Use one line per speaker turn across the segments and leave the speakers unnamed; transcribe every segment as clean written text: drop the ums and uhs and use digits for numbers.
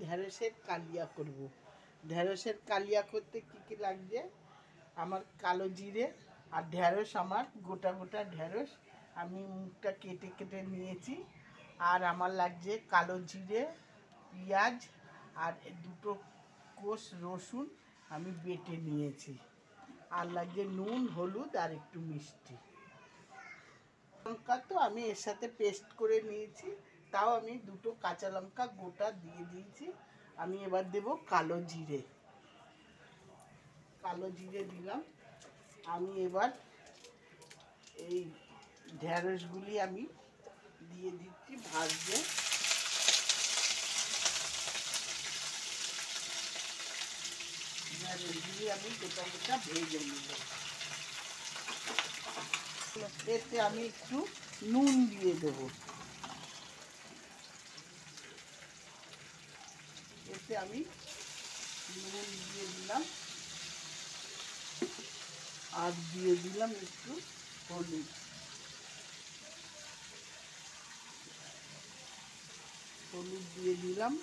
ঢেঁড়সের কালিয়া করব। ঢেঁড়সের কালিয়া করতে কি কি লাগছে, আমার কালো জিরে আর ঢেঁড়স, আমার গোটা গোটা ঢেঁড়স আমি মুখটা কেটে কেটে নিয়েছি। আর আমার লাগছে কালো জিরে, পেঁয়াজ আর দুটো কোষ রসুন আমি বেটে নিয়েছি। আর লাগছে নুন, হলুদ আর একটু মিষ্টি। লঙ্কা তো আমি এর সাথে পেস্ট করে নিয়েছি, তাও আমি দুটো কাঁচা লঙ্কা গোটা দিয়ে দিয়েছি। আমি এবার দেব কালো জিরে। কালো জিরে দিলাম। আমি এবার এই ঢেঁড়সগুলি আমি দিয়ে দিচ্ছি ভাজতে। ঢেঁড়সগুলি আমি গোটা গোটা ভেজে নেব। এতে আমি একটু নুন দিয়ে দেবো। এতে আমি নুন দিয়ে দিলাম আর দিয়ে দিলাম একটু হলুদ। হলুদ দিয়ে দিলাম।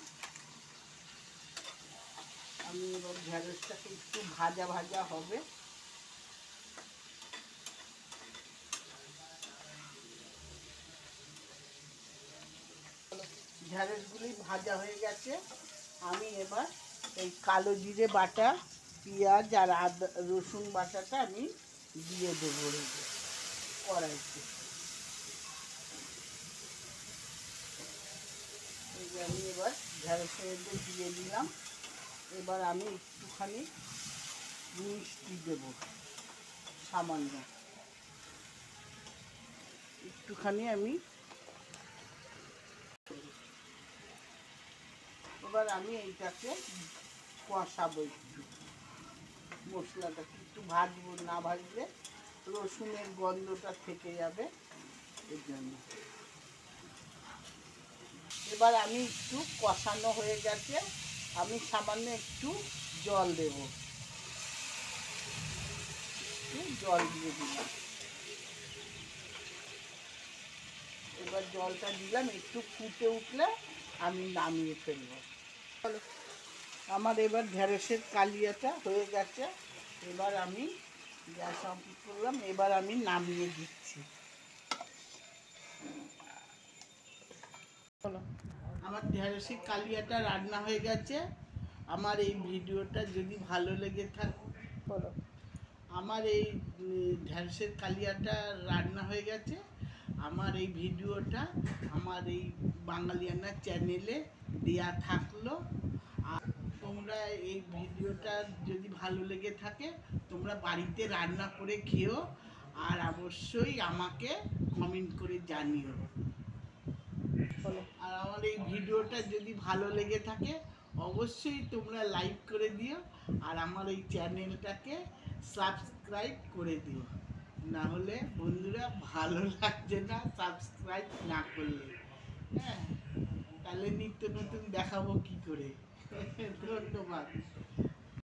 আমি এবার ঢেঁড়সটাকে একটু ভাজা ভাজা হবে। ঢেঁড়সগুলি ভাজা হয়ে গেছে। আমি এবার এই কালো জিরে বাটা, পেঁয়াজ আর আদা রসুন বাটাটা আমি দিয়ে দেবো কড়াইতে। আমি এবার ঢেঁড়সের মধ্যে দিয়ে দিলাম। এবার আমি একটুখানি মিষ্টি দেব, সামান্য একটুখানি আমি। এবার আমি এইটাকে কষাবো, একটু মশলাটাকে একটু ভাজবো, না ভাজলে রসুনের গন্ধটা থেকে যাবে, এর জন্য। এবার আমি একটু কষানো হয়ে গেছে, আমি সামান্য একটু জল দেব। একটু জল দিয়ে দিলাম। এবার জলটা দিলাম, একটু ফুটে উঠলে আমি নামিয়ে ফেলবো। আমার এবার ঢেঁড়সের কালিয়াটা হয়ে গেছে। এবার আমি গ্যাস অফ করলাম। এবার আমি নামিয়ে দিচ্ছি। আমার ঢেঁড়সের কালিয়াটা রান্না হয়ে গেছে। আমার এই ভিডিওটা যদি ভালো লেগে থাকে, আমার এই ঢেঁড়সের কালিয়াটা রান্না হয়ে গেছে। আমার এই ভিডিওটা আমার এই বাঙালিয়ানা চ্যানেলে দেয়া থাকলো। আর তোমরা এই ভিডিওটা যদি ভালো লেগে থাকে, তোমরা বাড়িতে রান্না করে খেও আর অবশ্যই আমাকে কমেন্ট করে জানিও। আর আমার এই ভিডিওটা যদি ভালো লেগে থাকে, অবশ্যই তোমরা লাইক করে দিও আর আমার এই চ্যানেলটাকে সাবস্ক্রাইব করে দিও। না হলে বন্ধুরা ভালো লাগছে না সাবস্ক্রাইব না করলে। হ্যাঁ, তাহলে নিত্য নতুন দেখাবো কি করে। ধন্যবাদ।